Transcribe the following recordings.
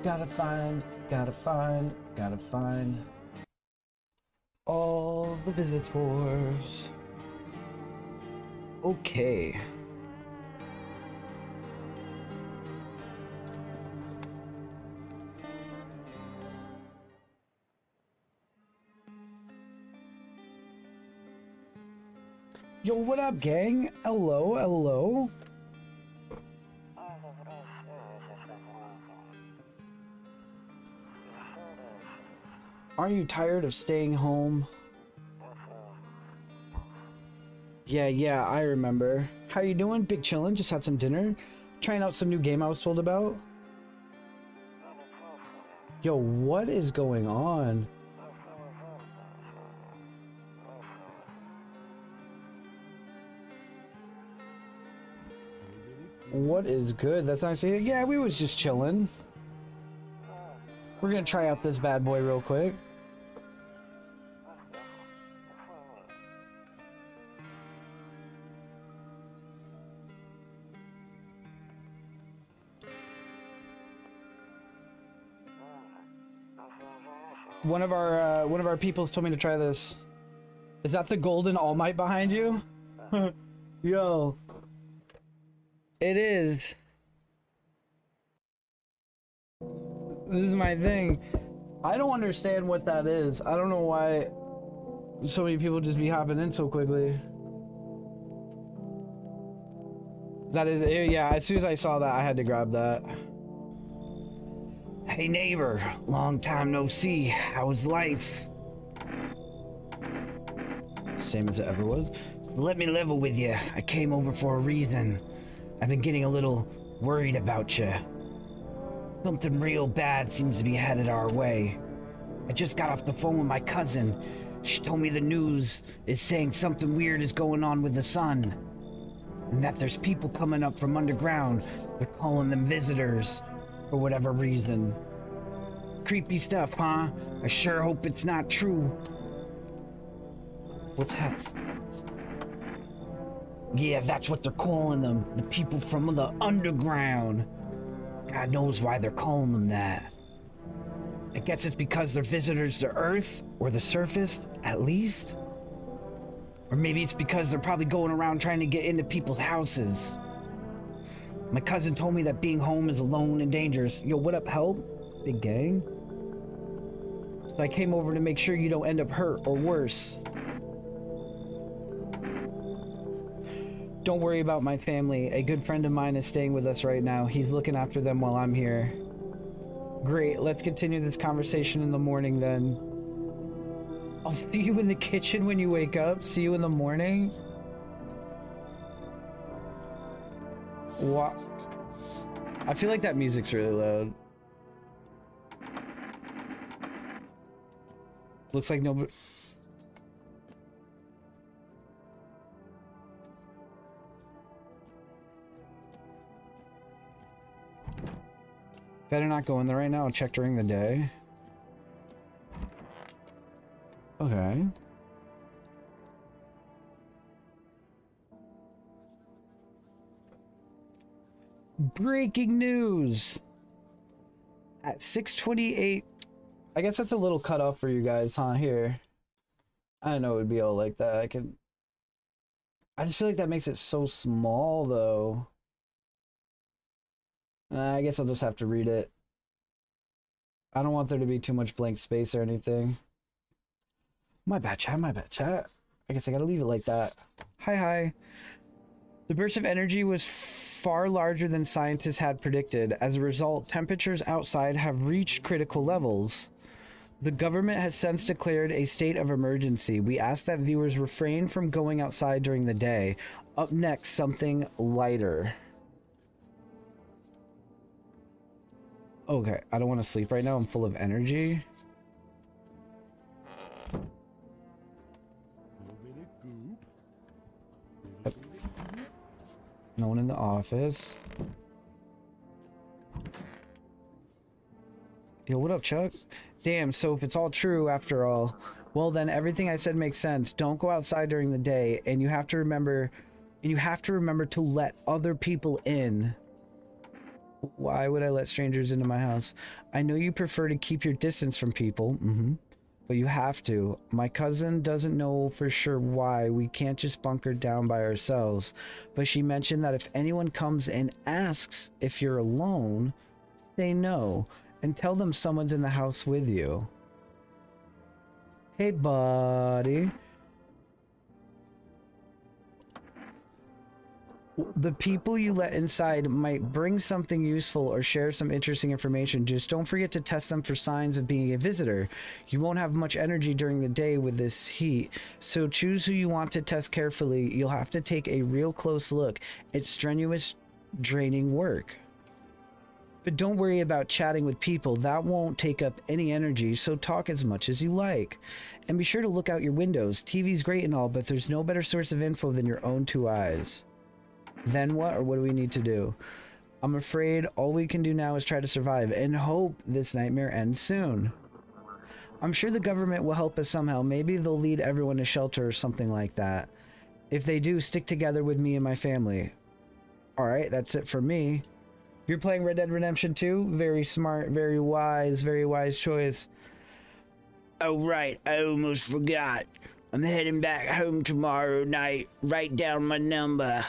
Gotta find, gotta find, gotta find all the visitors. Okay. Yo, what up, gang? Hello, hello. Aren't you tired of staying home? Yeah, I remember. How you doing? Big chillin', just had some dinner. Trying out some new game I was told about. Yo, what is going on? What is good? That's nice to hear. Yeah, we was just chilling. We're gonna try out this bad boy real quick. One of our people told me to try this. Is that the golden All Might behind you? Yo. It is. This is my thing. I don't understand what that is. I don't know why so many people just be hopping in so quickly. That is, yeah, as soon as I saw that, I had to grab that. Hey neighbor, long time no see. How's life? Same as it ever was. Let me level with you. I came over for a reason. I've been getting a little worried about you. Something real bad seems to be headed our way. I just got off the phone with my cousin. She told me the news is saying something weird is going on with the sun. And that there's people coming up from underground. They're calling them visitors. For whatever reason. Creepy stuff, huh? I sure hope it's not true. What's happening? Yeah, that's what they're calling them. The people from the underground. God knows why they're calling them that. I guess it's because they're visitors to Earth, or the surface, at least. Or maybe it's because they're probably going around trying to get into people's houses. My cousin told me that being home is alone and dangerous. Yo, what up, help? Big gang. So I came over to make sure you don't end up hurt or worse. Don't worry about my family. A good friend of mine is staying with us right now. He's looking after them while I'm here. Great, let's continue this conversation in the morning then. I'll see you in the kitchen when you wake up. See you in the morning. What? I feel like that music's really loud. Looks like nobody. Better not go in there right now. I'll check during the day. Okay. Breaking news! At 6:28, I guess that's a little cutoff for you guys, huh? Here. I don't know it would be all like that. I just feel like that makes it so small, though. I guess I'll just have to read it. I don't want there to be too much blank space or anything. My bad, chat, my bad, chat. I guess I gotta leave it like that. Hi. The burst of energy was far larger than scientists had predicted. As a result, temperatures outside have reached critical levels. The government has since declared a state of emergency. We ask that viewers refrain from going outside during the day. Up next, something lighter. Okay, I don't want to sleep right now. I'm full of energy. No one in the office. Yo, what up, Chuck? Damn, so if it's all true after all, well then everything I said makes sense. Don't go outside during the day, and you have to remember to let other people in. Why would I let strangers into my house? I know you prefer to keep your distance from people, but you have to. My cousin doesn't know for sure why we can't just bunker down by ourselves, but she mentioned that if anyone comes and asks if you're alone, say no and tell them someone's in the house with you. Hey, buddy. The people you let inside might bring something useful or share some interesting information. Just don't forget to test them for signs of being a visitor. You won't have much energy during the day with this heat, so choose who you want to test carefully. You'll have to take a real close look. It's strenuous, draining work. But don't worry about chatting with people. That won't take up any energy, so talk as much as you like. And be sure to look out your windows. TV's great and all, but there's no better source of info than your own two eyes. Then what, or what do we need to do? I'm afraid all we can do now is try to survive and hope this nightmare ends soon. I'm sure the government will help us somehow. Maybe they'll lead everyone to shelter or something like that. If they do, stick together with me and my family. Alright, that's it for me. You're playing Red Dead Redemption 2? Very smart, very wise choice. Oh right, I almost forgot. I'm heading back home tomorrow night. Write down my number.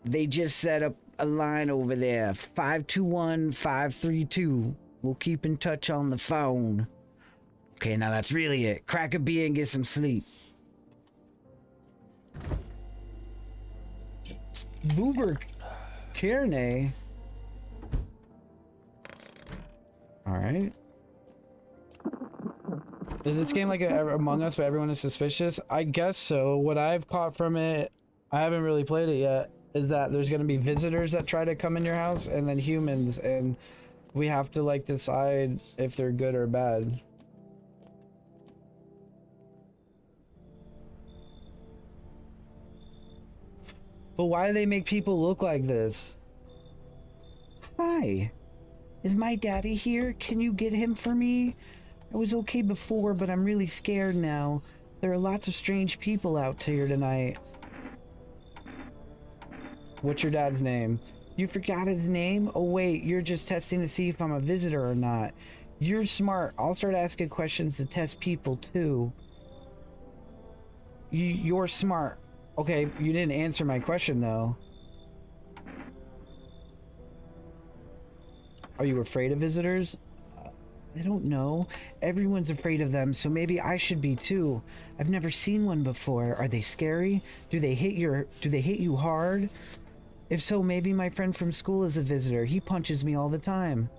They just set up a line over there, 521-532. We'll keep in touch on the phone. Okay, now that's really it. Crack a beer and get some sleep. Boober Kearney. Alright. Is this game like Among Us, but everyone is suspicious? I guess so. What I've caught from it, I haven't really played it yet, is that there's going to be visitors that try to come in your house, and then humans, and we have to like decide if they're good or bad. But why do they make people look like this? Hi. Is my daddy here? Can you get him for me? I was okay before, but I'm really scared now. There are lots of strange people out here tonight. What's your dad's name? You forgot his name? Oh wait, you're just testing to see if I'm a visitor or not. You're smart. I'll start asking questions to test people too. You're smart. Okay, you didn't answer my question though. Are you afraid of visitors? I don't know. Everyone's afraid of them, so maybe I should be too. I've never seen one before. Are they scary? Do they hit you hard? If so, maybe my friend from school is a visitor. He punches me all the time.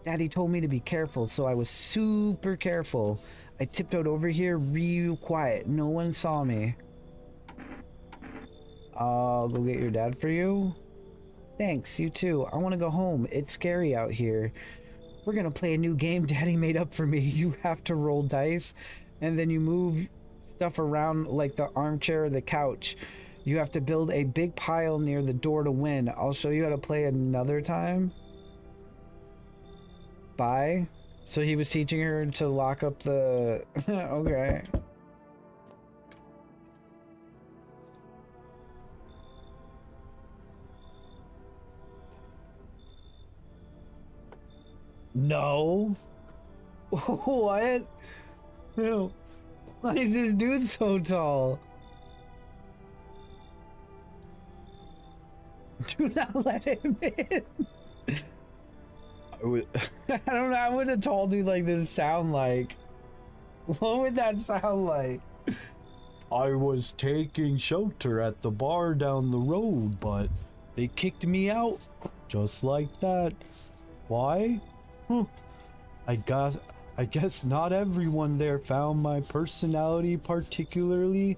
Daddy told me to be careful, so I was super careful. I tiptoed over here real quiet. No one saw me. I'll go get your dad for you. Thanks, you too. I want to go home. It's scary out here. We're gonna play a new game Daddy made up for me. You have to roll dice, and then you move stuff around like the armchair or the couch. You have to build a big pile near the door to win. I'll show you how to play another time. Bye. So he was teaching her to lock up the... Okay. No. What? No. Why is this dude so tall? Do not let him in. I don't know. I would a tall dude like this sound like? What would that sound like? I was taking shelter at the bar down the road, but they kicked me out just like that. Why? I guess not everyone there found my personality particularly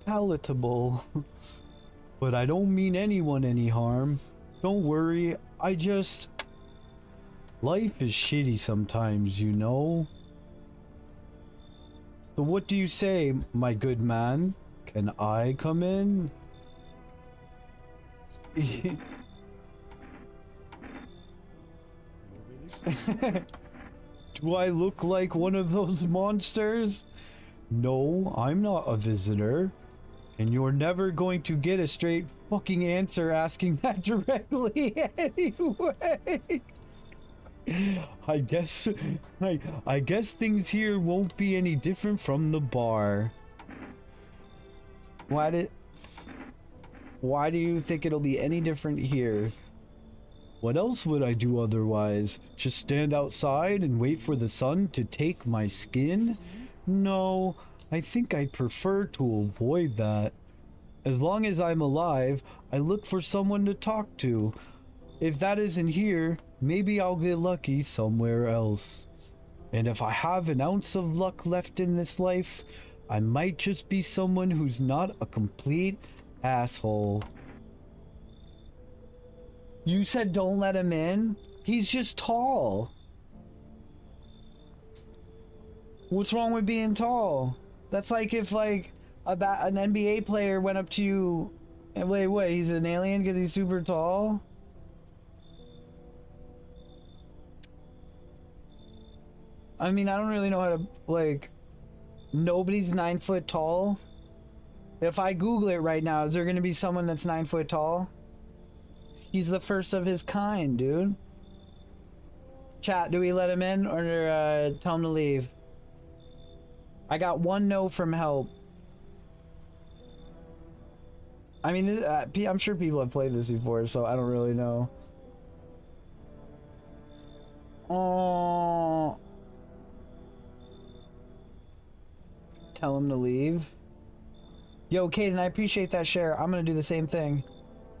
palatable. But I don't mean anyone any harm. Don't worry, life is shitty sometimes, you know? So what do you say, my good man? Can I come in? Do I look like one of those monsters? No, I'm not a visitor. And you're never going to get a straight fucking answer asking that directly anyway. I guess I guess things here won't be any different from the bar. Why do you think it'll be any different here? What else would I do otherwise? Just stand outside and wait for the sun to take my skin? No, I think I'd prefer to avoid that. As long as I'm alive, I look for someone to talk to. If that isn't here, maybe I'll get lucky somewhere else. And if I have an ounce of luck left in this life, I might just be someone who's not a complete asshole. You said don't let him in? He's just tall. What's wrong with being tall? That's like if like an NBA player went up to you and wait, he's an alien because he's super tall? I mean, I don't really know how to, like, nobody's 9 foot tall. If I Google it right now, is there gonna be someone that's 9 foot tall? He's the first of his kind, dude. Chat, do we let him in or tell him to leave? I got one no from help. I mean, I'm sure people have played this before, so I don't really know. Oh. Tell him to leave. Yo, Caden, I appreciate that share. I'm gonna do the same thing.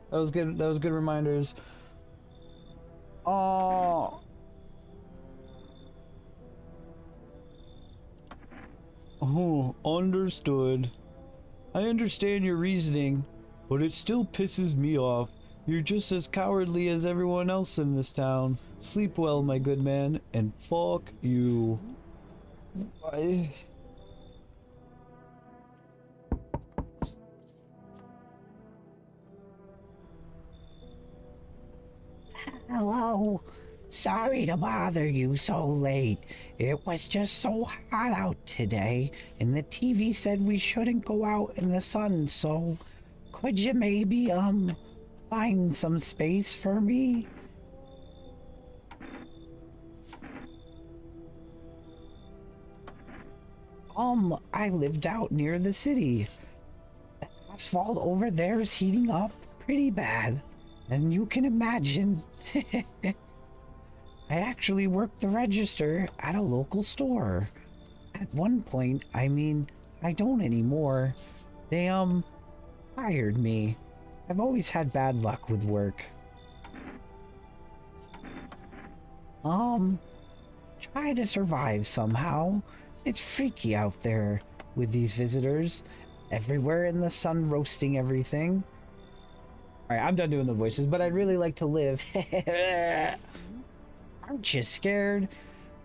That was good. That was good reminders. Oh. Oh, understood. I understand your reasoning, but it still pisses me off. You're just as cowardly as everyone else in this town. Sleep well, my good man, and fuck you. Hello. Sorry to bother you so late. It was just so hot out today, and the TV said we shouldn't go out in the sun, so could you maybe, find some space for me? I lived out near the city. The asphalt over there is heating up pretty bad, and you can imagine. I actually worked the register at a local store. At one point, I mean, I don't anymore. They, hired me. I've always had bad luck with work. Try to survive somehow. It's freaky out there with these visitors. Everywhere in the sun roasting everything. Alright, I'm done doing the voices, but I'd really like to live. Aren't you scared?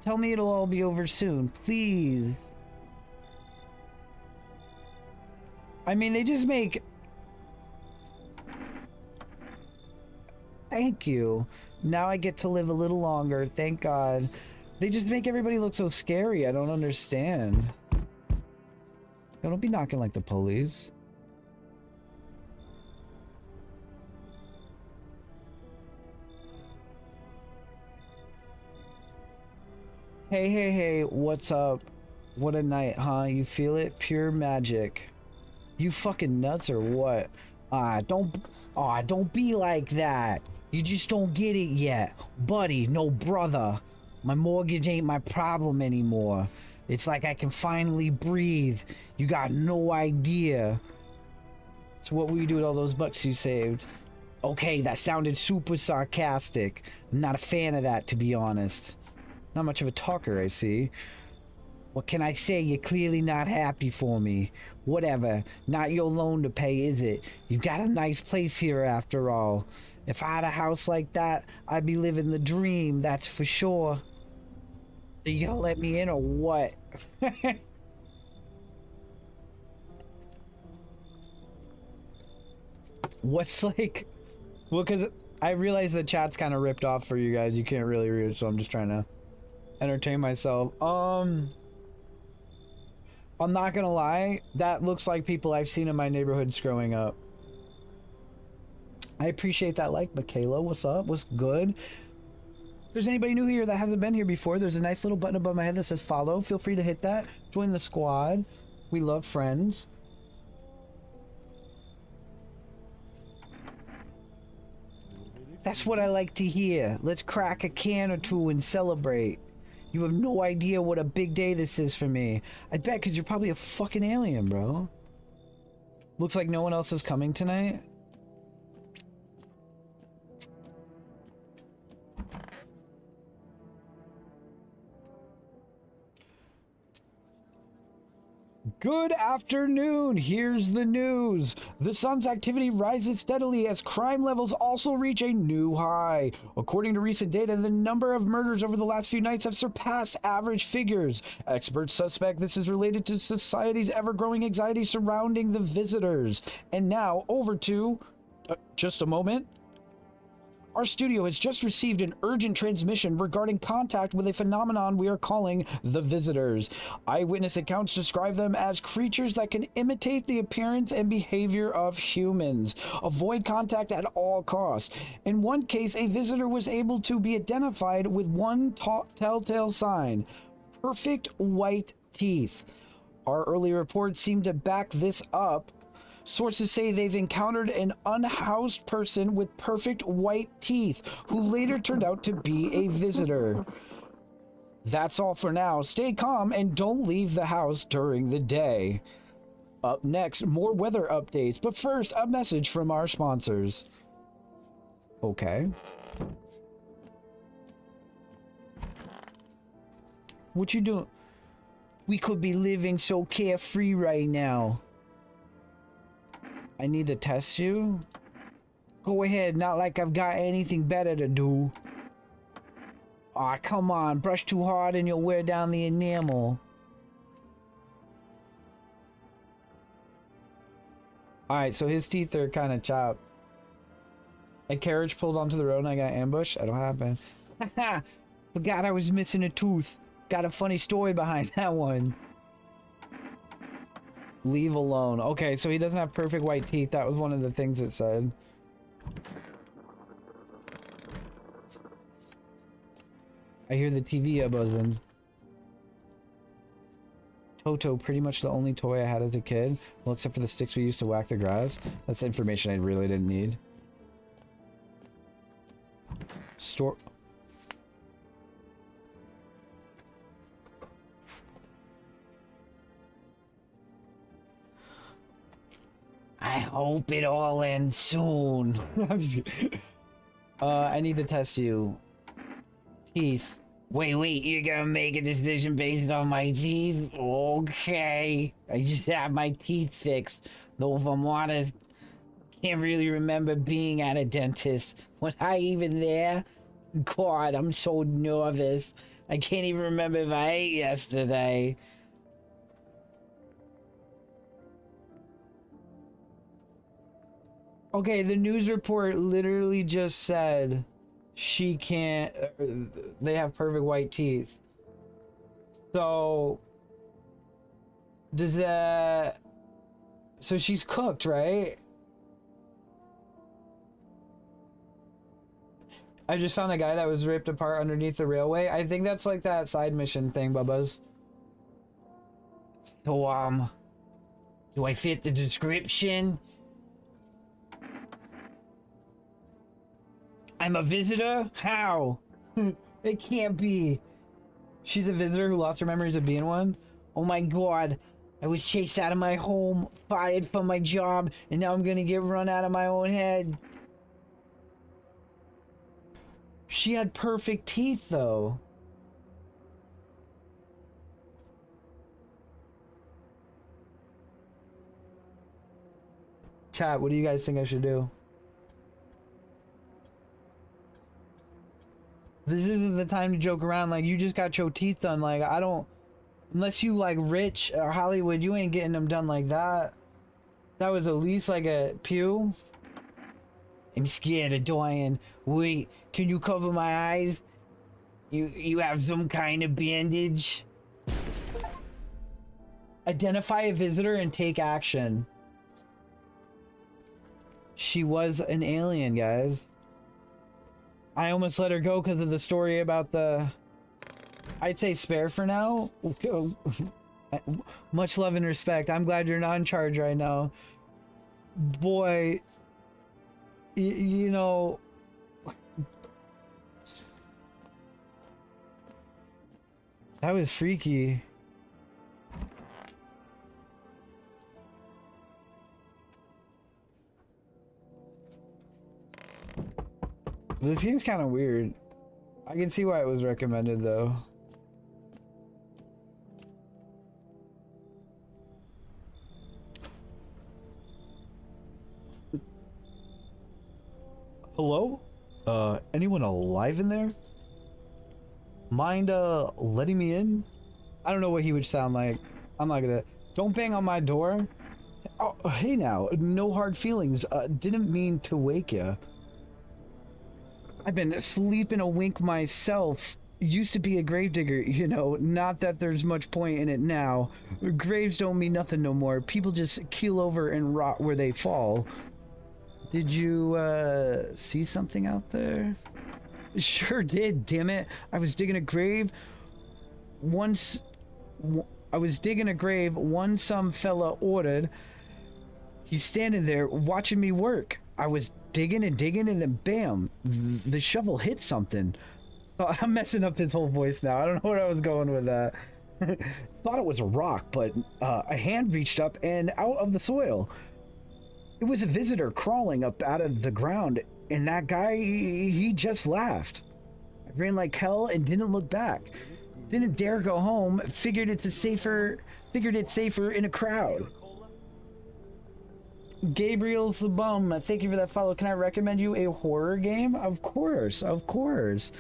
Tell me it'll all be over soon, please. I mean, they just make... Thank you. Now I get to live a little longer, thank God. They just make everybody look so scary, I don't understand. Don't be knocking like the police. Hey, what's up? What a night, huh? You feel it? Pure magic. You fucking nuts or what? Don't be like that. You just don't get it yet. Buddy, no brother. My mortgage ain't my problem anymore. It's like I can finally breathe. You got no idea. So what will you do with all those bucks you saved? Okay, that sounded super sarcastic. I'm not a fan of that, to be honest. Not much of a talker, I see. What can I say? You're clearly not happy for me. Whatever. Not your loan to pay, is it? You've got a nice place here after all. If I had a house like that, I'd be living the dream, that's for sure. So you gonna let me in or what? What's like... Well, because I realize the chat's kind of ripped off for you guys. You can't really read it, so I'm just trying to entertain myself. I'm not gonna lie, that looks like people I've seen in my neighborhoods growing up. I appreciate that like, Michaela. What's up? What's good? If there's anybody new here that hasn't been here before, there's a nice little button above my head that says follow. Feel free to hit that. Join the squad. We love friends. That's what I like to hear. Let's crack a can or two and celebrate. You have no idea what a big day this is for me. I bet because you're probably a fucking alien, bro. Looks like no one else is coming tonight. Good afternoon. Here's the news. The sun's activity rises steadily as crime levels also reach a new high. According to recent data, the number of murders over the last few nights have surpassed average figures. Experts suspect this is related to society's ever-growing anxiety surrounding the visitors. And now, over to... just a moment. Our studio has just received an urgent transmission regarding contact with a phenomenon we are calling the visitors. Eyewitness accounts describe them as creatures that can imitate the appearance and behavior of humans. Avoid contact at all costs. In one case, a visitor was able to be identified with one telltale sign: perfect white teeth. Our early reports seem to back this up. Sources say they've encountered an unhoused person with perfect white teeth who later turned out to be a visitor. That's all for now. Stay calm and don't leave the house during the day. Up next, more weather updates. But first, a message from our sponsors. Okay. What you doing? We could be living so carefree right now. I need to test you? Go ahead, not like I've got anything better to do. Aw, come on, brush too hard and you'll wear down the enamel. Alright, so his teeth are kind of chopped. A carriage pulled onto the road and I got ambushed. That'll happen. Haha, forgot I was missing a tooth. Got a funny story behind that one. Leave alone. Okay, so he doesn't have perfect white teeth. That was one of the things it said. I hear the TV buzzing. Toto, pretty much the only toy I had as a kid. Well, except for the sticks we used to whack the grass. That's information I really didn't need. Store... I hope it all ends soon. I'm just kidding. I need to test you. Teeth. Wait, you're gonna make a decision based on my teeth? Okay. I just had my teeth fixed. Though if I'm honest, can't really remember being at a dentist. Was I even there? God, I'm so nervous. I can't even remember if I ate yesterday. Okay, the news report literally just said she can't, they have perfect white teeth. So, does that, so she's cooked, right? I just found a guy that was ripped apart underneath the railway. I think that's like that side mission thing, Bubba's. So, do I fit the description? I'm a visitor? How? It can't be. She's a visitor who lost her memories of being one? Oh my god. I was chased out of my home, fired from my job, and now I'm gonna get run out of my own head. She had perfect teeth, though. Chat, what do you guys think I should do? This isn't the time to joke around. Like, you just got your teeth done. Like, I don't... Unless you, like, rich or Hollywood, you ain't getting them done like that. That was at least, like, a pew. I'm scared of dying. Wait, can you cover my eyes? You have some kind of bandage? Identify a visitor and take action. She was an alien, guys. I almost let her go because of the story about the... I'd say spare for now. Much love and respect. I'm glad you're not in charge right now. Boy, you know... That was freaky. This game's kind of weird. I can see why it was recommended, though. Hello? Anyone alive in there? Mind, letting me in? I don't know what he would sound like. I'm not gonna... Don't bang on my door. Oh, hey now. No hard feelings. Didn't mean to wake you. I've been sleeping a wink myself. Used to be a gravedigger, you know. Not that there's much point in it now. Graves don't mean nothing no more. People just keel over and rot where they fall. Did you, see something out there? Sure did, damn it. I was digging a grave. Once... I was digging a grave one some fella ordered. He's standing there watching me work. I was digging and digging and then bam, the shovel hit something. Oh, I'm messing up his whole voice now. I don't know where I was going with that. Thought it was a rock, but a hand reached up and out of the soil. It was a visitor crawling up out of the ground, and that guy, he just laughed. I ran like hell and didn't look back. Didn't dare go home. Figured it's safer in a crowd. Gabriel's the bum. Thank you for that follow. Can I recommend you a horror game? Of course, of course.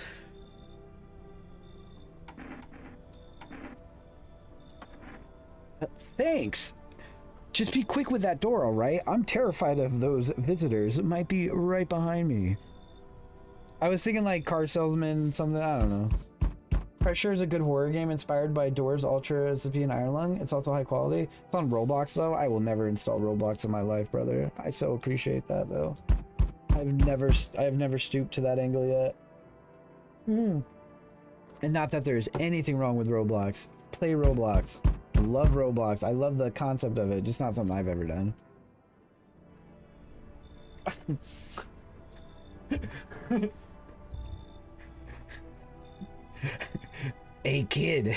Thanks. Just be quick with that door, all right? I'm terrified of those visitors. It might be right behind me. I was thinking like car salesman, something. I don't know. Pressure is a good horror game inspired by Doors Ultra Recipe in Ireland. It's also high quality. It's on Roblox though. I will never install Roblox in my life, brother. I so appreciate that though. I have never stooped to that angle yet. And not that there's anything wrong with Roblox. Play Roblox. I love Roblox. I love the concept of it. Just not something I've ever done. Hey kid,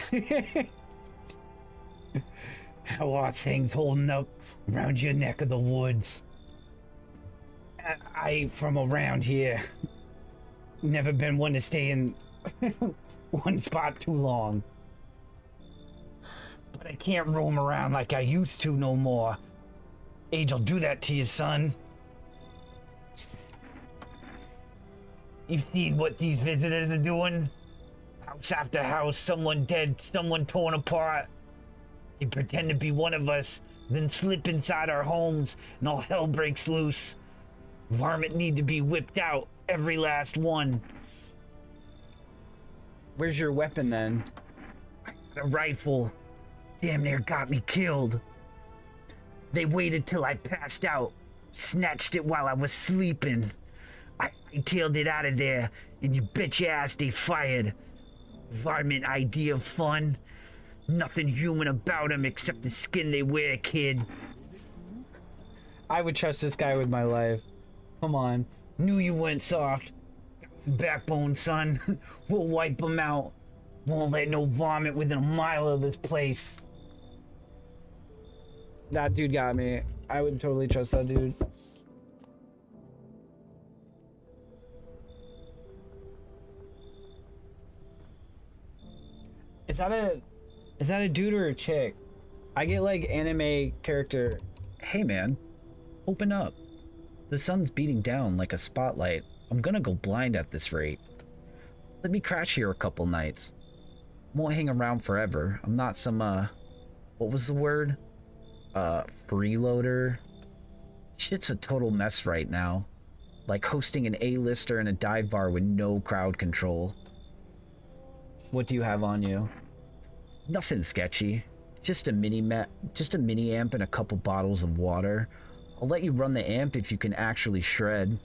how are things holding up around your neck of the woods? I from around here, never been one to stay in one spot too long. But I can't roam around like I used to no more. Age will do that to you, son. You seen what these visitors are doing? House after house, someone dead, someone torn apart. They pretend to be one of us, then slip inside our homes, and all hell breaks loose. Varmint need to be whipped out, every last one. Where's your weapon then? I got a rifle. Damn near got me killed. They waited till I passed out, snatched it while I was sleeping. I tailed it out of there, and you bet your ass they fired. Varmint idea of fun. Nothing human about them except the skin they wear, kid. I would trust this guy with my life. Come on. Knew you went soft. Got some backbone, son. We'll wipe them out. Won't let no varmint within a mile of this place. That dude got me. I would totally trust that dude. Is that a dude or a chick? I get like anime character. Hey man, open up. The sun's beating down like a spotlight. I'm gonna go blind at this rate. Let me crash here a couple nights. Won't hang around forever. I'm not some what was the word? Freeloader. Shit's a total mess right now. Like hosting an A-lister in a dive bar with no crowd control. What do you have on you? Nothing sketchy. just a mini amp and a couple bottles of water. I'll let you run the amp if you can actually shred.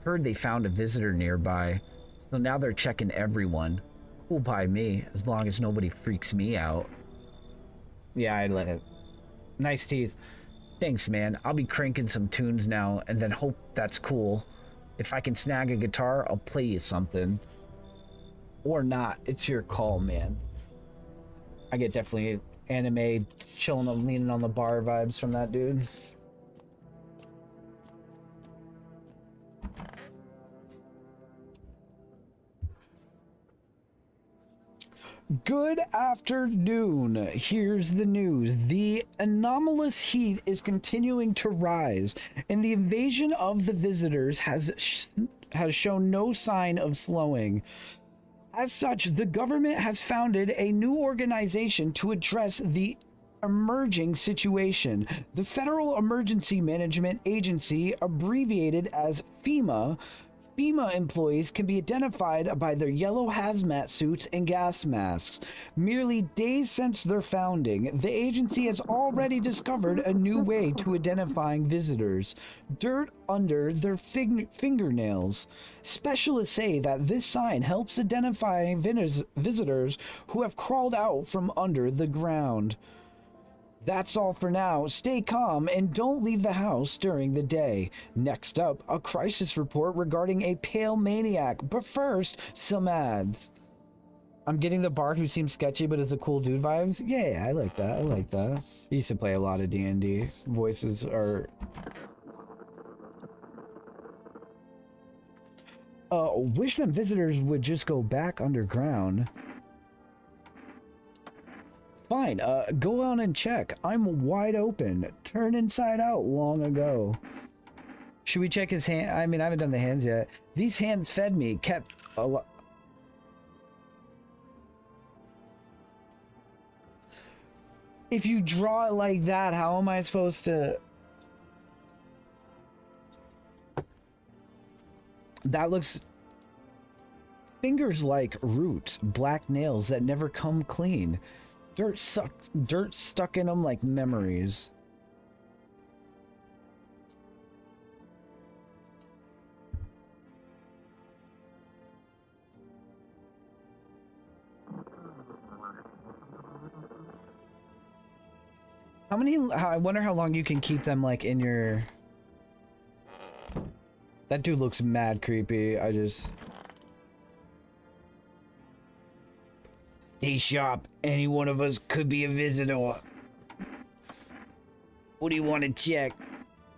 Heard they found a visitor nearby, so now they're checking everyone. Cool by me, as long as nobody freaks me out. Yeah, I'd let it. Nice teeth. Thanks, man. I'll be cranking some tunes now, and then hope that's cool. If I can snag a guitar, I'll play you something. Or not. It's your call, man. I get definitely anime, chilling, leaning on the bar vibes from that dude. Good afternoon. Here's the news. The anomalous heat is continuing to rise, and the invasion of the visitors has shown no sign of slowing. As such, the government has founded a new organization to address the emerging situation. The Federal Emergency Management Agency, abbreviated as FEMA. FEMA employees can be identified by their yellow hazmat suits and gas masks. Merely days since their founding, the agency has already discovered a new way to identifying visitors: dirt under their fingernails. Specialists say that this sign helps identify visitors who have crawled out from under the ground. That's all for now. Stay calm and don't leave the house during the day. Next up, a crisis report regarding a pale maniac. But first, some ads. I'm getting the bard who seems sketchy but is a cool dude vibes. Yeah, I like that. I like that. I used to play a lot of D&D. Voices are... wish them visitors would just go back underground. Fine, go on and check. I'm wide open. Turn inside out long ago. Should we check his hand? I mean, I haven't done the hands yet. These hands fed me, kept a lot. If you draw it like that, how am I supposed to... That looks... Fingers like roots, black nails that never come clean. Dirt stuck in them like memories. How many? I wonder how long you can keep them like in your... That dude looks mad creepy. I just... Stay sharp. Any one of us could be a visitor. What do you want to check?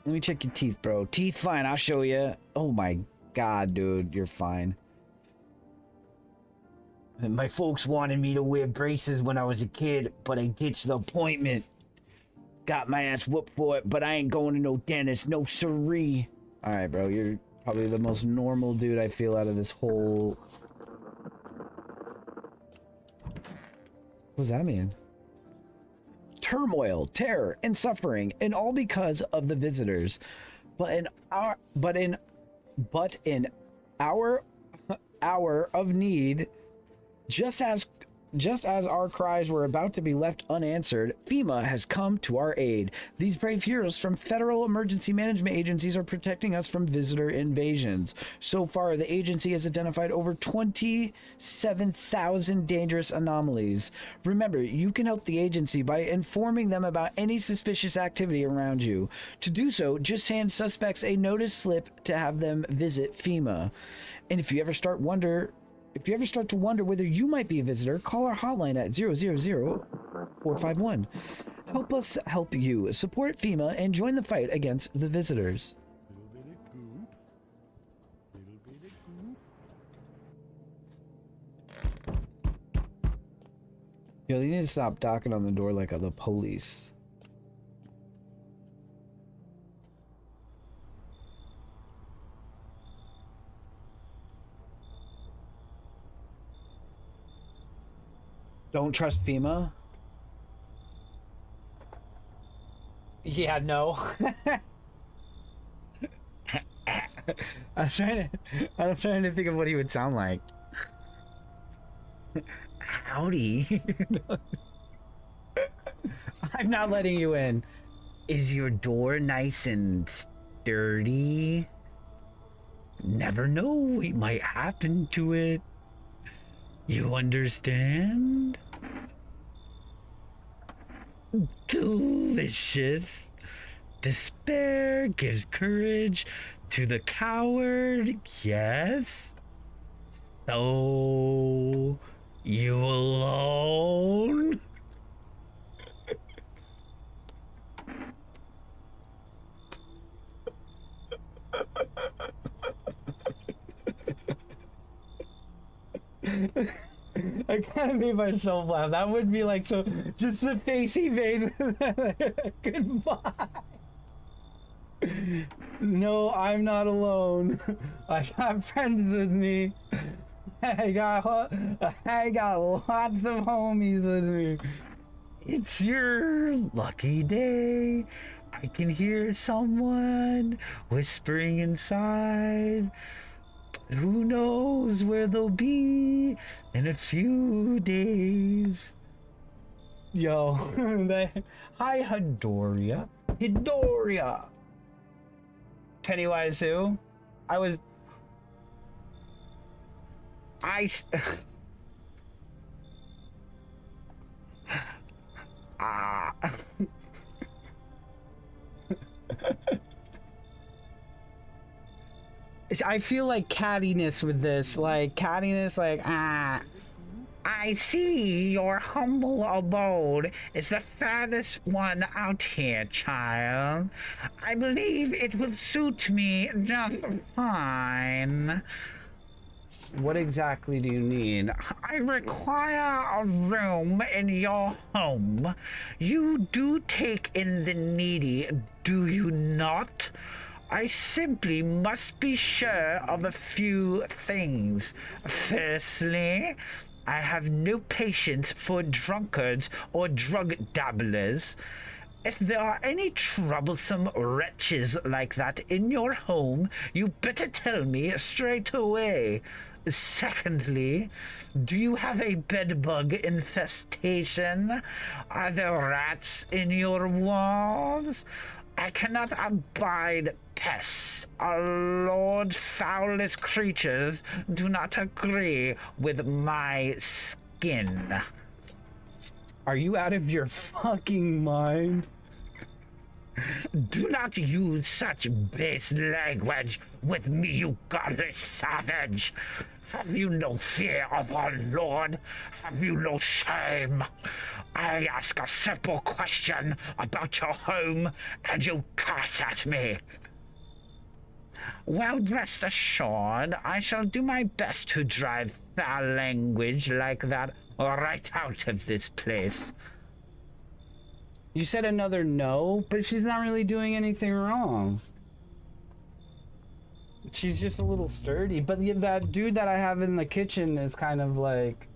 Let me check your teeth, bro. Teeth, fine. I'll show you. Oh my god, dude. You're fine. My folks wanted me to wear braces when I was a kid, but I ditched the appointment. Got my ass whooped for it, but I ain't going to no dentist. No siree. Alright, bro. You're probably the most normal dude I feel out of this whole... What does that mean? Turmoil, terror, and suffering, and all because of the visitors. But in our hour of need, just as our cries were about to be left unanswered, FEMA has come to our aid. These brave heroes from federal emergency management agencies are protecting us from visitor invasions. So far, the agency has identified over 27,000 dangerous anomalies. Remember, you can help the agency by informing them about any suspicious activity around you. To do so, just hand suspects a notice slip to have them visit FEMA. And if you ever start to wonder whether you might be a visitor, call our hotline at 000-451. Help us help you. Support FEMA and join the fight against the visitors. Yo, they need to stop knocking on the door like the police. Don't trust FEMA? Yeah, no. I'm trying to think of what he would sound like. Howdy. I'm not letting you in. Is your door nice and sturdy? Never know what might happen to it. You understand? Delicious. Despair gives courage to the coward, yes? So, you alone? I kind of made myself laugh. That would be like so. Just the face he made. Goodbye. No, I'm not alone. I got friends with me. I got lots of homies with me. It's your lucky day. I can hear someone whispering inside. But who knows where they'll be in a few days. Yo, hi Hidoria. Hidoria. Pennywise who? Ah. I feel like cattiness with this, like cattiness, like I see your humble abode is the farthest one out here, child. I believe it will suit me just fine. What exactly do you need? I require a room in your home. You do take in the needy, do you not? I simply must be sure of a few things. Firstly, I have no patience for drunkards or drug dabblers. If there are any troublesome wretches like that in your home, you better tell me straight away. Secondly, do you have a bedbug infestation? Are there rats in your walls? I cannot abide pests. Our Lord's foulest creatures do not agree with my skin. Are you out of your fucking mind? Do not use such base language with me, you godless savage. Have you no fear of our Lord? Have you no shame? I ask a simple question about your home, and you curse at me. Well, rest assured, I shall do my best to drive foul language like that right out of this place. You said another no, but she's not really doing anything wrong. She's just a little sturdy, but that dude that I have in the kitchen is kind of like...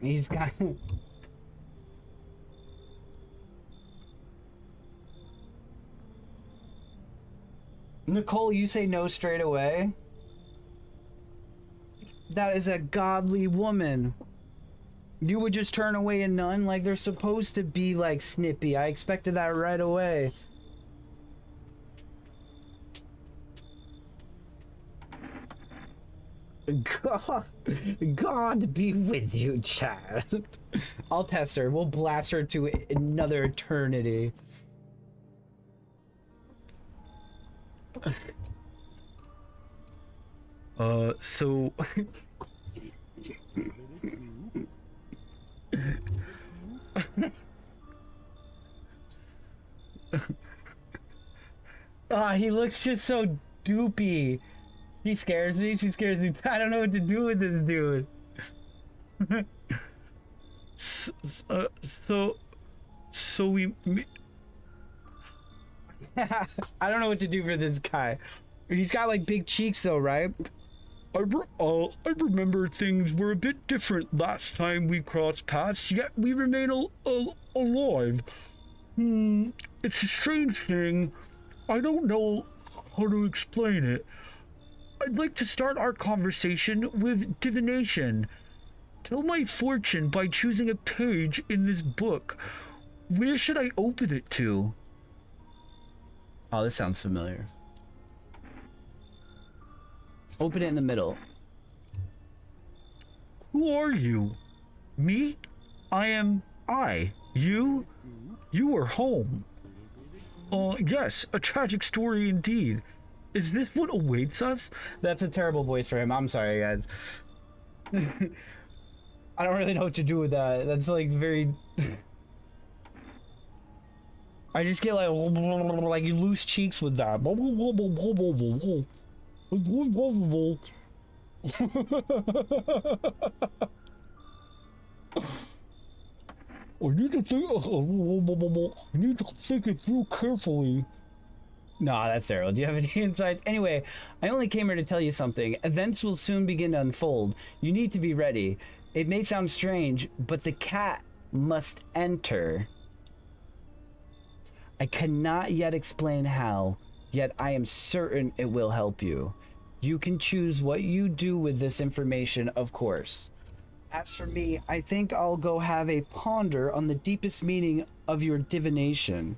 He's kind of... Nicole, you say no straight away? That is a godly woman. You would just turn away a nun? Like, they're supposed to be, like, snippy. I expected that right away. God be with you, child. I'll test her. We'll blast her to another eternity. So... He looks just so doopy. She scares me. She scares me. I don't know what to do with this dude. So we... I don't know what to do for this guy. He's got like big cheeks though, right? I remember things were a bit different last time we crossed paths, yet we remain alive. It's a strange thing. I don't know how to explain it. I'd like to start our conversation with divination. Tell my fortune by choosing a page in this book. Where should I open it to? Oh, this sounds familiar. Open it in the middle. Who are you? Me? I am I. You? You are home. Yes, a tragic story indeed. Is this what awaits us? That's a terrible voice for him. I'm sorry, guys. I don't really know what to do with that. That's like very... I just get like loose cheeks with that. I need to think it through carefully. Nah, that's terrible. Do you have any insights? Anyway, I only came here to tell you something. Events will soon begin to unfold. You need to be ready. It may sound strange, but the cat must enter. I cannot yet explain how, yet I am certain it will help you. You can choose what you do with this information, of course. As for me, I think I'll go have a ponder on the deepest meaning of your divination.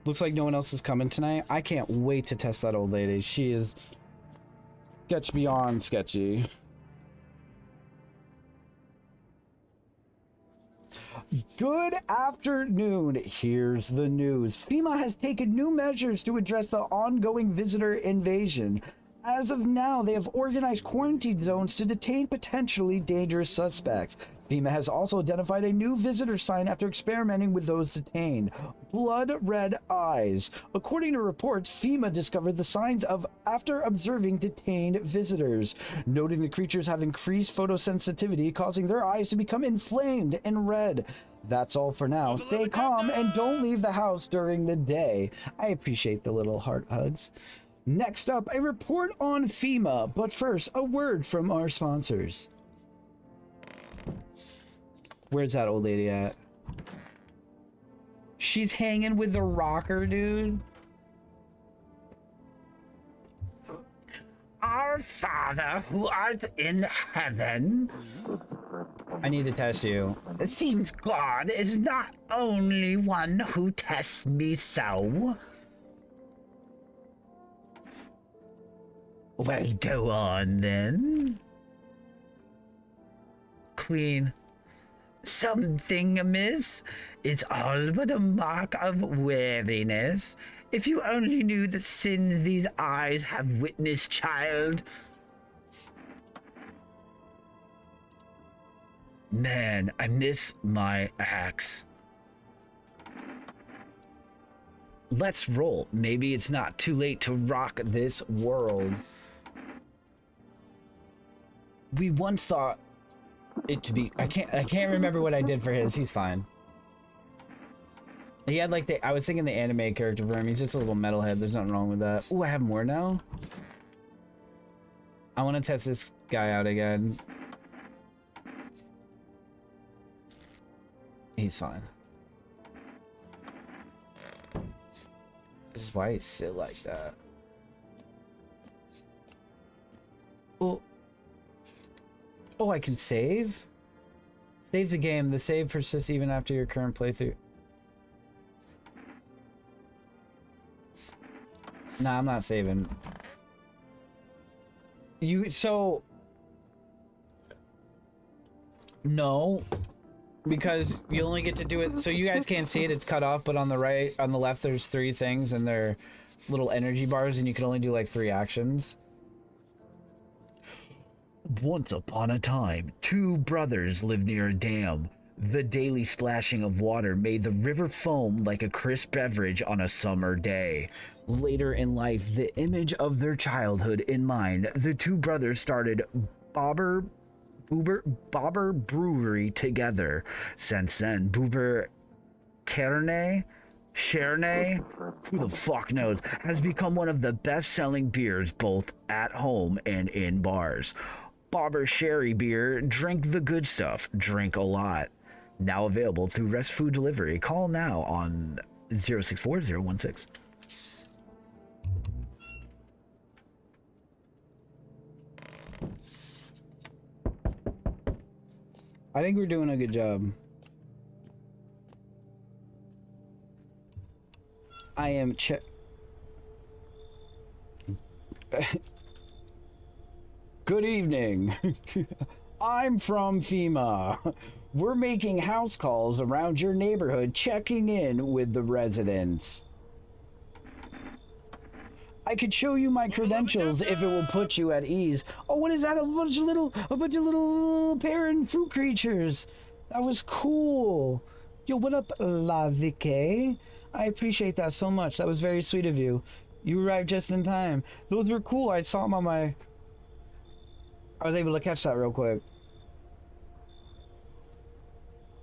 Looks like no one else is coming tonight. I can't wait to test that old lady. She is sketch beyond sketchy. Good afternoon. Here's the news. FEMA has taken new measures to address the ongoing visitor invasion. As of now, they have organized quarantine zones to detain potentially dangerous suspects. FEMA has also identified a new visitor sign after experimenting with those detained. Blood red eyes. According to reports, FEMA discovered the signs after observing detained visitors, noting the creatures have increased photosensitivity, causing their eyes to become inflamed and red. That's all for now. Stay calm and don't leave the house during the day. I appreciate the little heart hugs. Next up, a report on FEMA, but first, a word from our sponsors. Where's that old lady at? She's hanging with the rocker, dude. Our Father, who art in heaven. I need to test you. It seems God is not only one who tests me so. Well, go on then. Queen. Something amiss? It's all but a mark of weariness. If you only knew the sins these eyes have witnessed, child. Man, I miss my axe. Let's roll. Maybe it's not too late to rock this world. We once thought it to be... I can't remember what I did for his. He's fine. He had like the... I was thinking the anime character for him. He's just a little metalhead. There's nothing wrong with that. Ooh, I have more now? I want to test this guy out again. He's fine. This is why he sit like that. Oh, I can save? Saves a game. The save persists even after your current playthrough. Nah, I'm not saving. No. Because you only get to do it, so you guys can't see it, it's cut off, but on the right, on the left, there's 3 things, and they're little energy bars, and you can only do like 3 actions. Once upon a time, 2 brothers lived near a dam. The daily splashing of water made the river foam like a crisp beverage on a summer day. Later in life, the image of their childhood in mind, the 2 brothers started Bobber Brewery together. Since then, Boober Cherney, who the fuck knows, has become one of the best-selling beers both at home and in bars. Bobber Sherry Beer, drink the good stuff, drink a lot. Now available through Rest Food Delivery. Call now on 064-016. I think we're doing a good job. I am Good evening. I'm from FEMA. We're making house calls around your neighborhood, checking in with the residents. I could show you my credentials if it will put you at ease. Oh, what is that? A bunch of little parent fruit creatures. That was cool. Yo, what up, Lavike? I appreciate that so much. That was very sweet of you. You arrived just in time. Those were cool. I saw them on my... I was able to catch that real quick.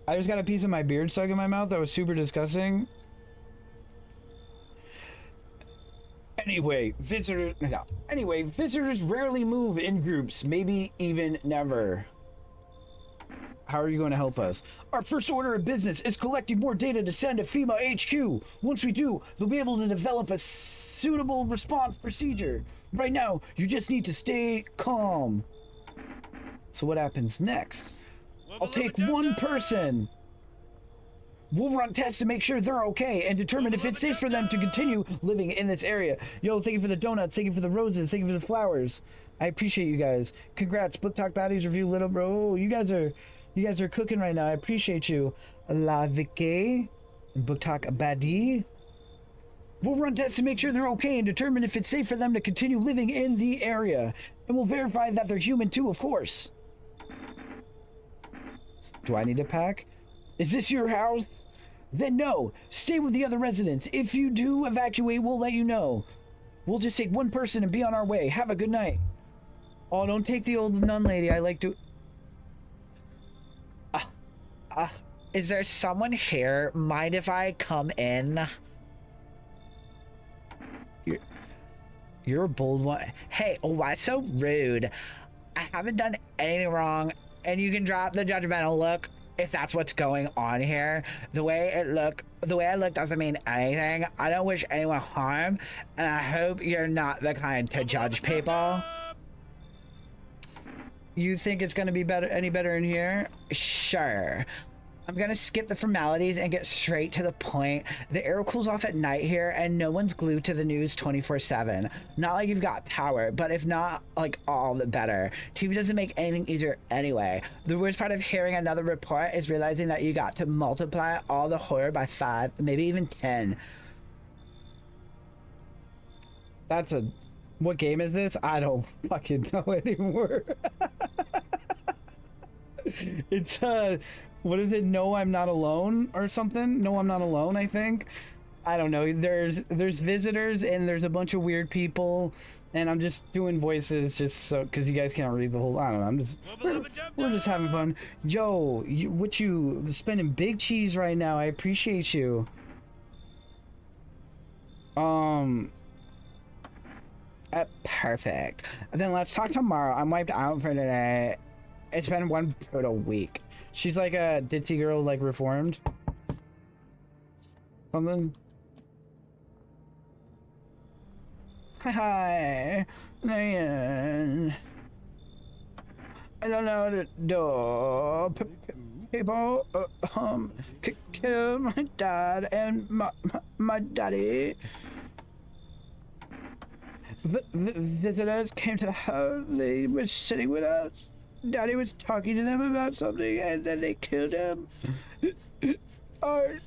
I just got a piece of my beard stuck in my mouth. That was super disgusting. Anyway, visitors rarely move in groups, maybe even never. How are you going to help us? Our first order of business is collecting more data to send to FEMA HQ. Once we do, they'll be able to develop a suitable response procedure. Right now, you just need to stay calm. So what happens next? I'll take one person. We'll run tests to make sure they're okay and determine if it's safe for them to continue living in this area. Yo, thank you for the donuts, thank you for the roses, thank you for the flowers. I appreciate you guys. Congrats, Book Talk Baddies review, little bro. You guys are cooking right now. I appreciate you. La Vicky and Book Talk Baddie. We'll run tests to make sure they're okay and determine if it's safe for them to continue living in the area. And we'll verify that they're human too, of course. Do I need a pack? Is this your house? Then no, stay with the other residents. If you do evacuate, we'll let you know. We'll just take one person and be on our way. Have a good night. Oh, don't take the old nun lady. I like to... is there someone here? Mind if I come in? You're a bold one. Hey, why so rude? I haven't done anything wrong, and you can drop the judgmental look if that's what's going on here. The way I look doesn't mean anything. I don't wish anyone harm, and I hope you're not the kind to judge people. You think it's gonna be any better in here? Sure. I'm gonna skip the formalities and get straight to the point. The air cools off at night here, and no one's glued to the news 24/7. Not like you've got power, but if not, like, all the better. TV doesn't make anything easier anyway. The worst part of hearing another report is realizing that you got to multiply all the horror by 5, maybe even 10. That's a... What game is this? I don't fucking know anymore. It's, what is it? No, I'm not alone or something? No, I'm not alone, I think. I don't know. There's visitors and there's a bunch of weird people, and I'm just doing voices just so, because you guys can't read the whole... I don't know. I'm just... We're just having fun. Yo, you spending big cheese right now. I appreciate you. Perfect. Then let's talk tomorrow. I'm wiped out for today. It's been one brutal week. She's like a ditzy girl, like reformed. Something. Hi. I don't know what to do. People kill my dad and my daddy. Visitors came to the house. They were sitting with us. Daddy was talking to them about something, and then they killed him. Our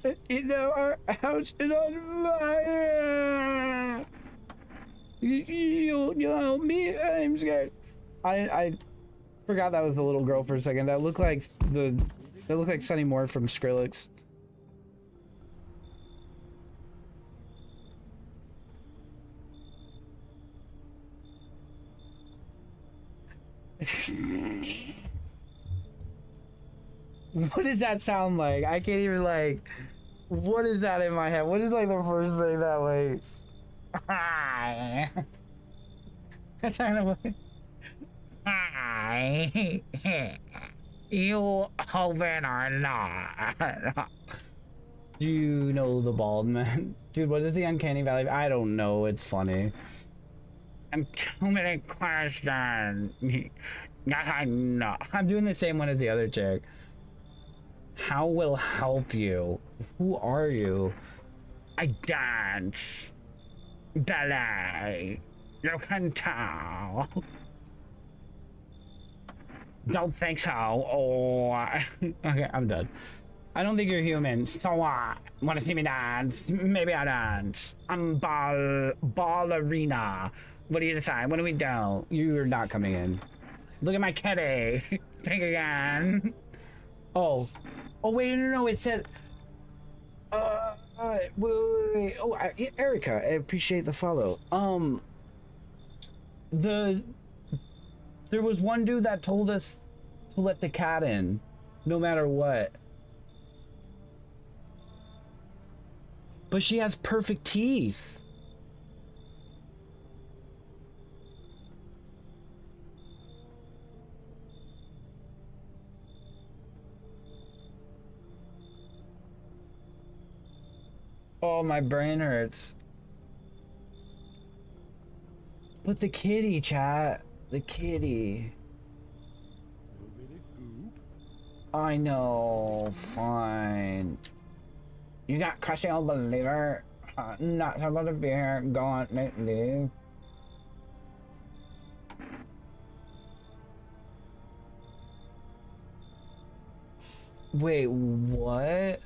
house is on fire. You'll help me? I'm scared. I forgot that was the little girl for a second. That looked like Sunny Moore from Skrillex. What does that sound like? I can't even, like... What is that in my head? What is, like, the first thing that, like... Hi. That's kind of like... Hi. You open or not? Do you know the bald man? Dude, what is the Uncanny Valley? I don't know. It's funny. I'm too many questions. I know. I'm doing the same one as the other chick. How will help you? Who are you? I dance. Ballet. You can tell. Don't think so. Oh. Okay, I'm done. I don't think you're human. So what? Want to see me dance? Maybe I'll dance. I'm ballerina. What do you decide? What do we do? You're not coming in. Look at my kitty. Think again. Oh. Oh, wait, no, it said... wait. Oh, Erica, I appreciate the follow. There was one dude that told us to let the cat in, no matter what. But she has perfect teeth. Oh, my brain hurts. But the kitty, chat. The kitty. I know. Fine. You got crushing on the liver. Not supposed to be here. Go on, leave. Wait, what?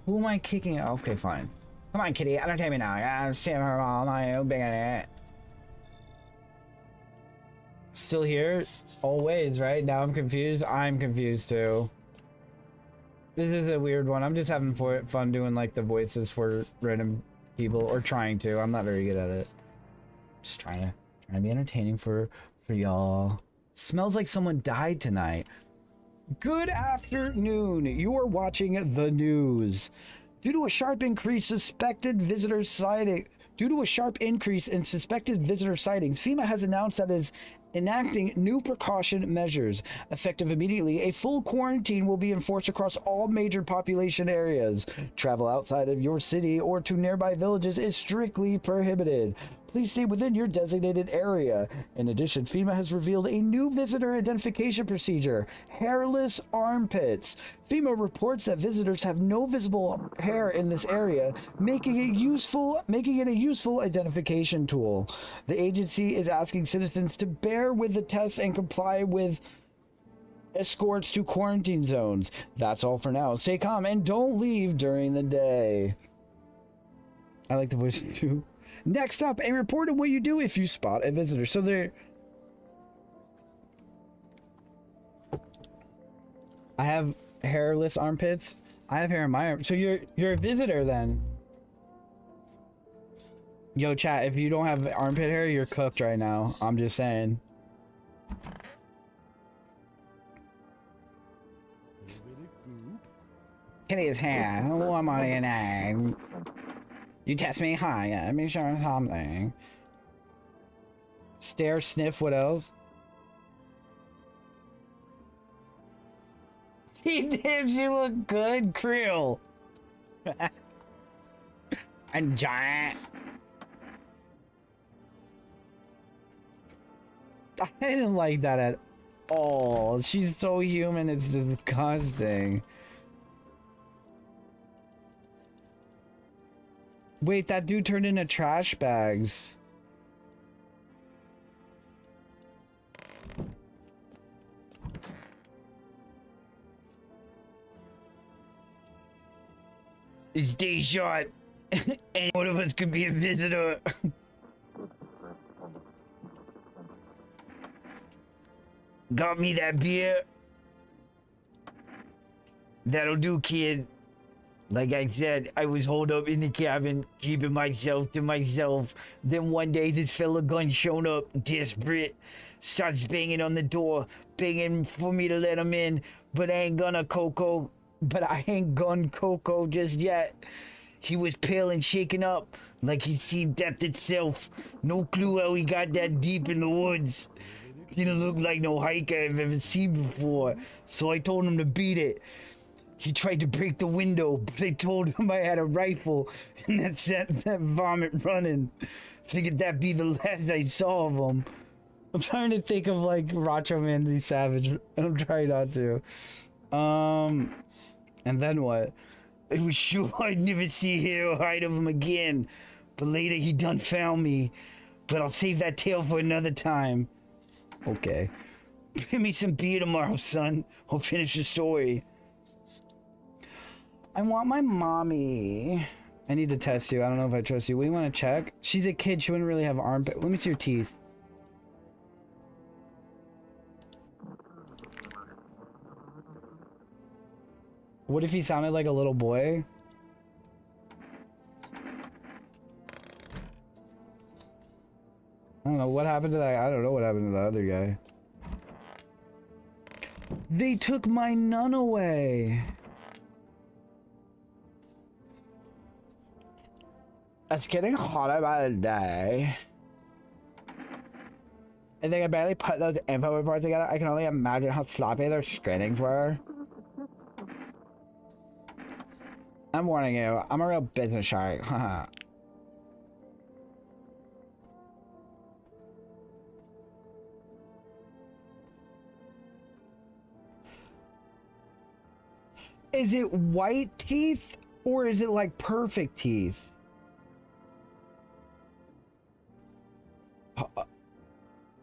Who am I kicking out? Okay, fine. Come on, kitty, entertain me now. Yeah, see her all my big at it. Still here? Always, right? Now I'm confused. I'm confused too. This is a weird one. I'm just having fun doing like the voices for random people, or trying to. I'm not very good at it. Just trying to be entertaining for y'all. Smells like someone died tonight. Good afternoon. You are watching the news. Due to a sharp increase in suspected visitor sightings, FEMA has announced that it is enacting new precaution measures. Effective immediately, a full quarantine will be enforced across all major population areas. Travel outside of your city or to nearby villages is strictly prohibited. Please stay within your designated area. In addition, FEMA has revealed a new visitor identification procedure, hairless armpits. FEMA reports that visitors have no visible hair in this area, making it a useful identification tool. The agency is asking citizens to bear with the tests and comply with escorts to quarantine zones. That's all for now. Stay calm and don't leave during the day. I like the voice too. Next up, a report on what you do if you spot a visitor. So I have hairless armpits. I have hair in my arm. So you're a visitor then. Yo, chat, if you don't have armpit hair, you're cooked right now. I'm just saying. Kitty is hair. Oh, I'm on an egg. You test me? Hi, yeah, let me show you something. Stare, sniff, what else? Damn, she look good, Krill. And giant. I didn't like that at all. She's so human, it's disgusting. Wait, that dude turned into trash bags. It's day shot. Any one of us could be a visitor. Got me that beer? That'll do, kid. Like I said, I was holed up in the cabin, keeping myself to myself. Then one day, this fella gun showed up, desperate. Starts banging on the door, begging for me to let him in. But I ain't gonna Coco. But I ain't gone Coco just yet. He was pale and shaken up, like he'd seen death itself. No clue how he got that deep in the woods. Didn't look like no hiker I've ever seen before. So I told him to beat it. He tried to break the window, but I told him I had a rifle, and that set that vomit running. Figured that'd be the last I saw of him. I'm trying to think of like Racho Mandy Savage, and I'm trying not to. And then what? I was sure I'd never see hair or hide of him again, but later he done found me. But I'll save that tale for another time. Okay. Bring me some beer tomorrow, son. I'll finish the story. I want my mommy. I need to test you. I don't know if I trust you. We want to check. She's a kid. She wouldn't really have armpit. Let me see your teeth. What if he sounded like a little boy? I don't know what happened to that. I don't know what happened to the other guy. They took my nun away. It's getting hotter by the day. I think I barely put those info reports together. I can only imagine how sloppy their screenings were. I'm warning you, I'm a real business shark. Haha. Is it white teeth or is it like perfect teeth?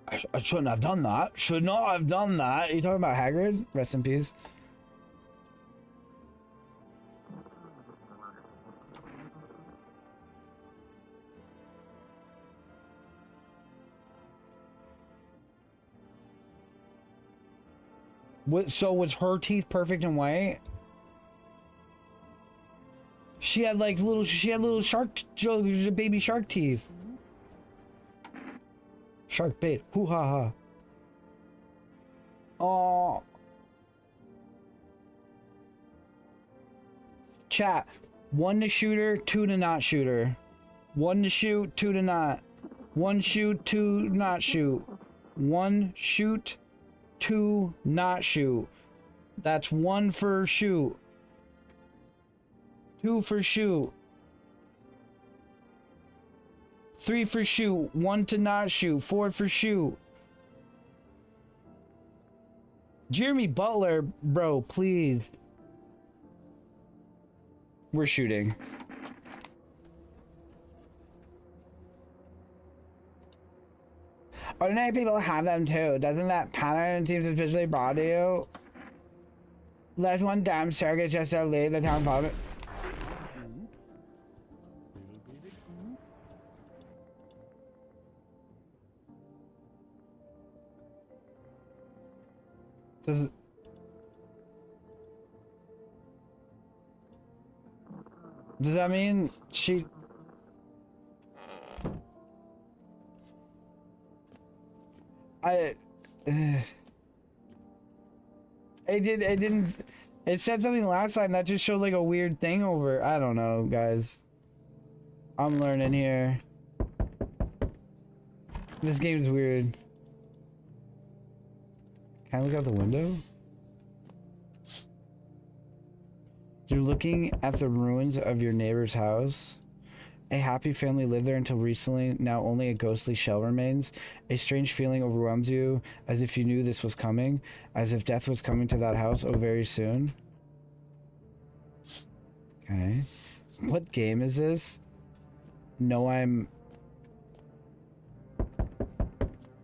I shouldn't have done that. Should not have done that. Are you talking about Hagrid? Rest in peace. What, so was her teeth perfect and white? She had like little, shark, baby shark teeth. Shark bait. Hoo ha ha. Oh. Chat. 1 to shooter, 2 to not shooter. 1 to shoot, 2 to not. 1 shoot, 2 not shoot. 1 shoot, 2 not shoot. That's 1 for shoot. 2 for shoot. 3 for shoot. 1 to not shoot. 4 for shoot. Jeremy Butler, bro, please. We're shooting. Ordinary people have them too. Doesn't that pattern seem suspiciously broad to you? Let one damn surrogate just to leave the town public. Does that mean she... it didn't... It said something last time that just showed like a weird thing over... I don't know, guys. I'm learning here. This game's weird. Can I look out the window? You're looking at the ruins of your neighbor's house. A happy family lived there until recently. Now only a ghostly shell remains. A strange feeling overwhelms you, as if you knew this was coming, as if death was coming to that house very soon. Okay. What game is this? No, I'm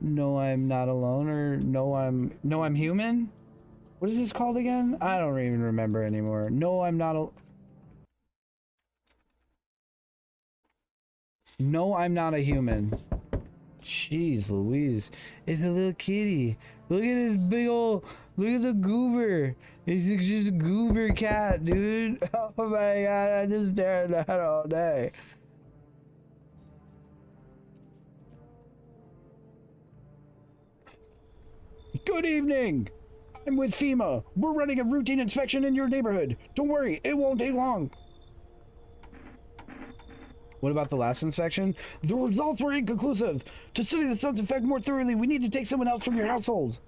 not alone, or no, I'm human? What is this called again? I don't even remember anymore. No, I'm not a human. Jeez Louise. It's a little kitty. Look at this big old, look at the goober. It's just a goober cat, dude. Oh my god, I just stare at that all day. Good evening. I'm with FEMA. We're running a routine inspection in your neighborhood. Don't worry, it won't take long. What about the last inspection? The results were inconclusive. To study the sun's effect more thoroughly, we need to take someone else from your household.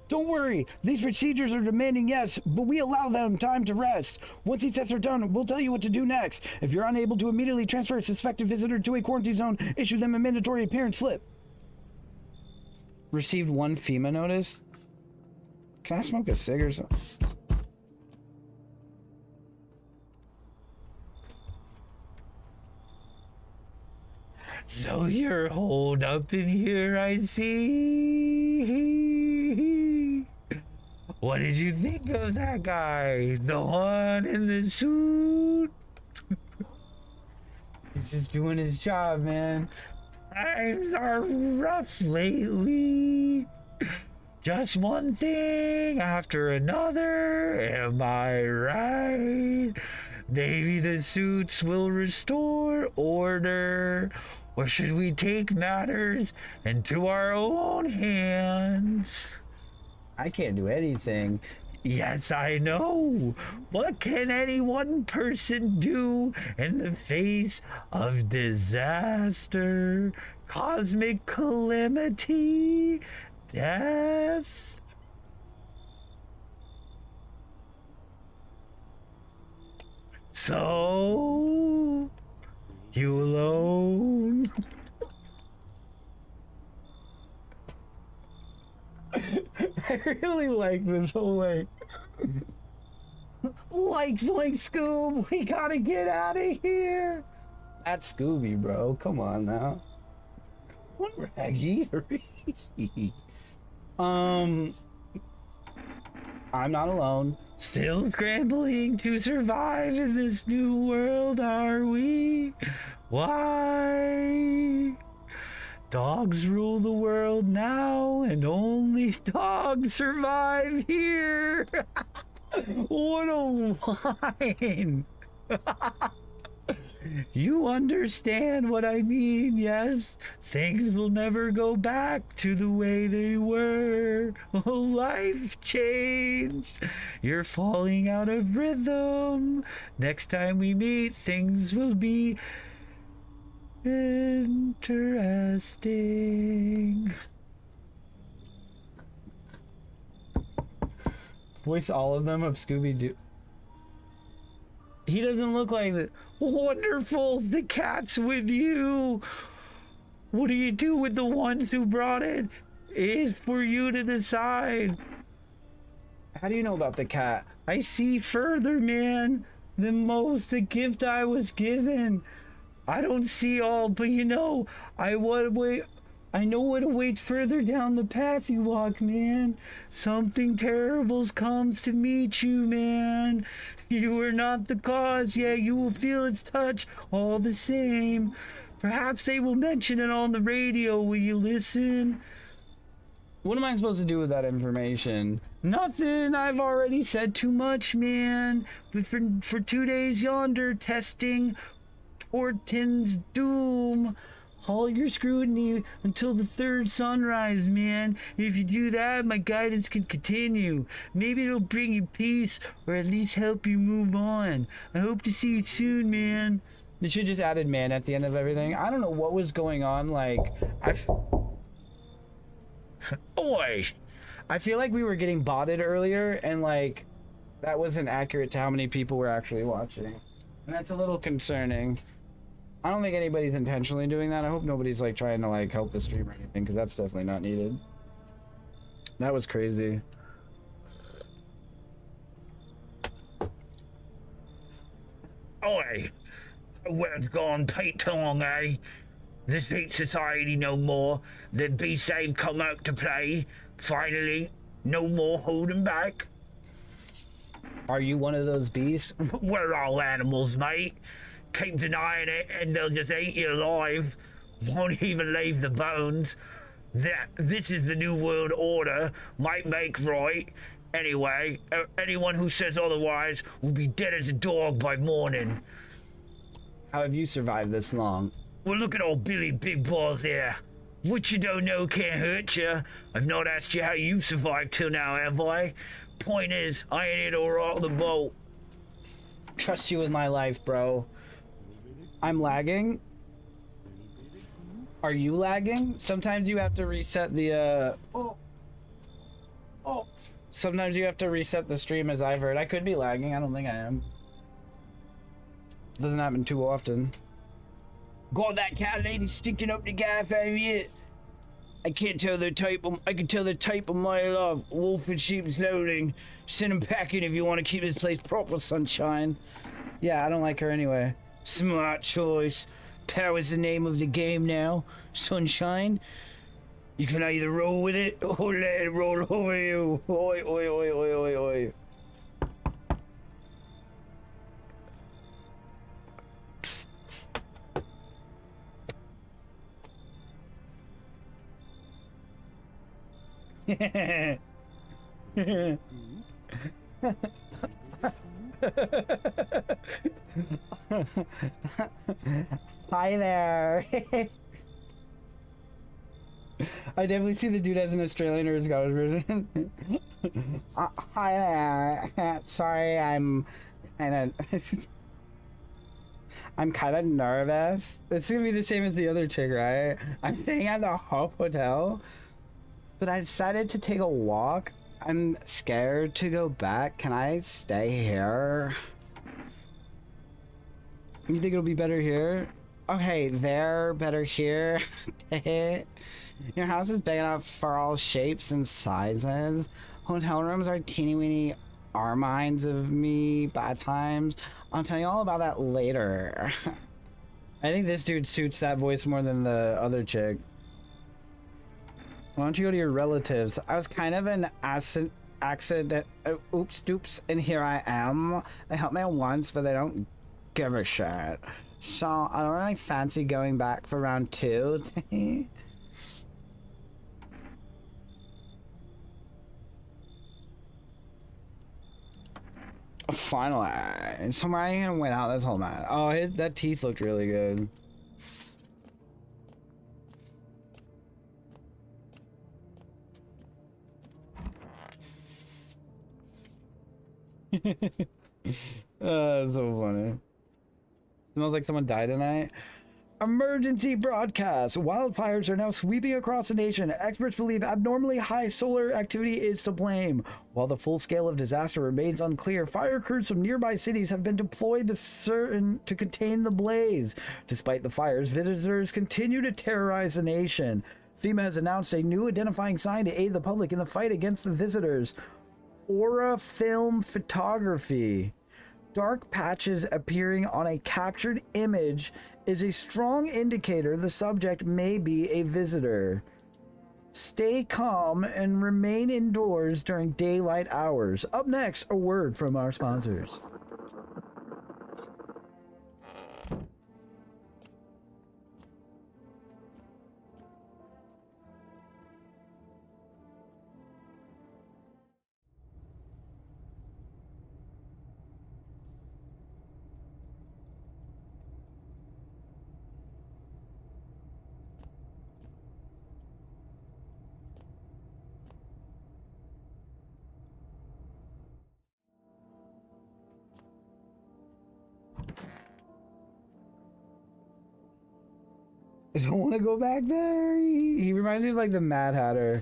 Don't worry, these procedures are demanding, yes, but we allow them time to rest. Once these tests are done, we'll tell you what to do next. If you're unable to immediately transfer a suspected visitor to a quarantine zone, issue them a mandatory appearance slip. Received 1 FEMA notice. Can I smoke a cig or something? So you're holed up in here, I see. What did you think of that guy? The one in the suit? He's just doing his job, man. Times are rough lately. Just one thing after another, am I right? Maybe the suits will restore order. Or should we take matters into our own hands? I can't do anything. Yes, I know. What can any one person do in the face of disaster, cosmic calamity, death? So, you alone? I really like this whole like Scoob, we gotta get out of here. That's Scooby, bro. Come on now. What Raggy? I'm not alone. Still scrambling to survive in this new world, are we? Why? Dogs rule the world now, and only dogs survive here. What a line. You understand what I mean, yes? Things will never go back to the way they were. Life changed. You're falling out of rhythm. Next time we meet, things will be interesting. Voice all of them of Scooby-Doo. He doesn't look like that. Wonderful, the cat's with you. What do you do with the ones who brought it? It's for you to decide. How do you know about the cat? I see further, man, than most the gift I was given. I don't see all, but you know, I know what awaits further down the path you walk, man. Something terrible comes to meet you, man. You are not the cause, yet you will feel its touch all the same. Perhaps they will mention it on the radio. Will you listen? What am I supposed to do with that information? Nothing. I've already said too much, man. But for 2 days yonder, testing Tortin's doom. Haul your scrutiny until the third sunrise, man. If you do that, my guidance can continue. Maybe it'll bring you peace, or at least help you move on. I hope to see you soon, man. They should just added man at the end of everything. I don't know what was going on, like, Oi! I feel like we were getting botted earlier, and like, that wasn't accurate to how many people were actually watching. And that's a little concerning. I don't think anybody's intentionally doing that. I hope nobody's like trying to like help the stream or anything, because that's definitely not needed. That was crazy. Oi! The word's gone Pete Tong, eh? This ain't society no more. The Be Saved come out to play. Finally, no more holding back. Are you one of those beasts? We're all animals, mate. Keep denying it and they'll just eat you alive. Won't even leave the bones. This is the New World Order. Might make right. Anyway, anyone who says otherwise will be dead as a dog by morning. How have you survived this long? Well, look at old Billy Big Balls here. What you don't know can't hurt you. I've not asked you how you survived till now, have I? Point is, I ain't here to rock the boat. Trust you with my life, bro. I'm lagging. Are you lagging? Sometimes you have to reset the, Oh. Sometimes you have to reset the stream, as I've heard. I could be lagging. I don't think I am. Doesn't happen too often. Got that cat lady stinking up the gaff over yet? I can't tell the type. I can tell the type of my love. Wolf and sheep's loading. Send him packing if you want to keep this place proper, sunshine. Yeah, I don't like her anyway. Smart choice. Power's the name of the game now, sunshine. You can either roll with it or let it roll over you. Oi, oi, oi, oi, oi, oi. Hi there. I definitely see the dude as an Australian or a Scottish version. Hi there. Sorry, I'm kind of nervous. It's gonna be the same as the other chick, right? I'm staying at the Hope Hotel, but I decided to take a walk. I'm scared to go back. Can I stay here? You think it'll be better here? Okay, there, better here. Your house is big enough for all shapes and sizes. Hotel rooms are teeny weeny armines of me bad times. I'll tell you all about that later. I think this dude suits that voice more than the other chick. Why don't you go to your relatives? I was kind of an accident. Oops, doops, and here I am. They helped me once, but they don't give a shit. So I don't really fancy going back for round 2. Finally, somewhere I gonna win out this whole match. Oh, that teeth looked really good. That's so funny. Smells like someone died tonight. Emergency broadcast. Wildfires are now sweeping across the nation. Experts believe abnormally high solar activity is to blame. While the full scale of disaster remains unclear, fire crews from nearby cities have been deployed to contain the blaze. Despite the fires, visitors continue to terrorize the nation. FEMA has announced a new identifying sign to aid the public in the fight against the visitors. Aura film photography. Dark patches appearing on a captured image is a strong indicator the subject may be a visitor. Stay calm and remain indoors during daylight hours. Up next, a word from our sponsors. I don't want to go back there. He reminds me of like the Mad Hatter.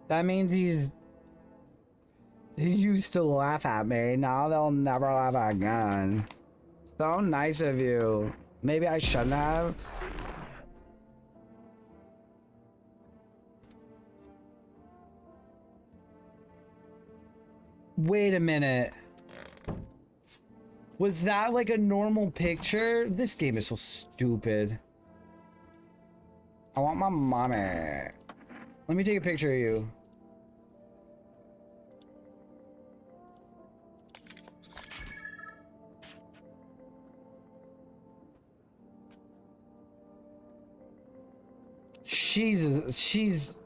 That means he used to laugh at me. Now they'll never laugh again. So nice of you. Maybe I shouldn't have. Wait a minute. Was that like a normal picture? This game is so stupid. I want my mommy. Let me take a picture of you. She's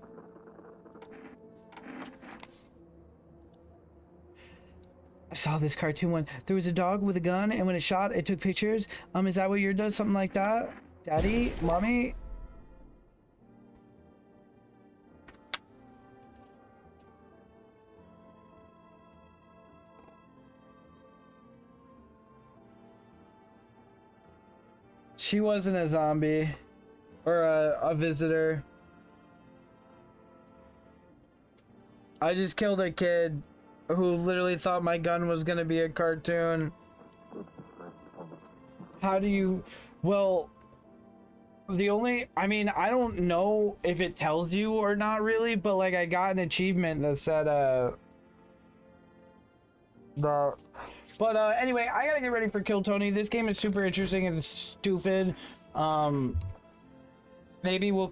I saw this cartoon one. There was a dog with a gun, and when it shot, it took pictures. Is that what yours does? Something like that? Daddy? Mommy? She wasn't a zombie or a visitor. I just killed a kid who literally thought my gun was gonna be a cartoon. How do you... Well, I mean, I don't know if it tells you or not really, but like I got an achievement that said, anyway, I gotta get ready for Kill Tony. This game is super interesting and stupid. Maybe we'll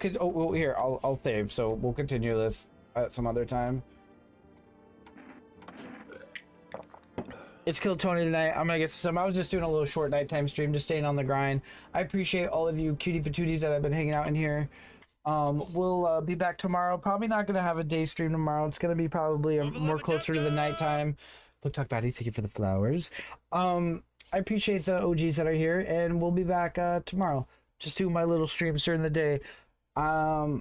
here, I'll save, so we'll continue this at some other time. It's Kill Tony tonight. I'm gonna get some. I was just doing a little short nighttime stream, just staying on the grind. I appreciate all of you cutie patooties that have been hanging out in here. We'll be back tomorrow. Probably not gonna have a day stream tomorrow. It's gonna be probably more closer to the nighttime. Book Talk Batty, thank you for the flowers. I appreciate the OGs that are here, and we'll be back tomorrow. Just do my little streams during the day. Yeah,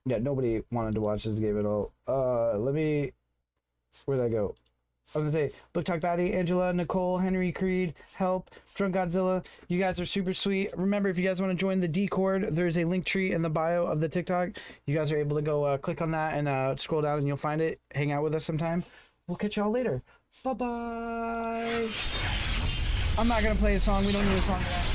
nobody wanted to watch this game at all. Where'd that go? I was gonna say, Book Talk Batty, Angela, Nicole, Henry, Creed, Help, Drunk Godzilla. You guys are super sweet. Remember, if you guys want to join the Discord, there's a link tree in the bio of the TikTok. You guys are able to go click on that and scroll down and you'll find it. Hang out with us sometime. We'll catch y'all later. Bye-bye. I'm not gonna play a song. We don't need a song for that.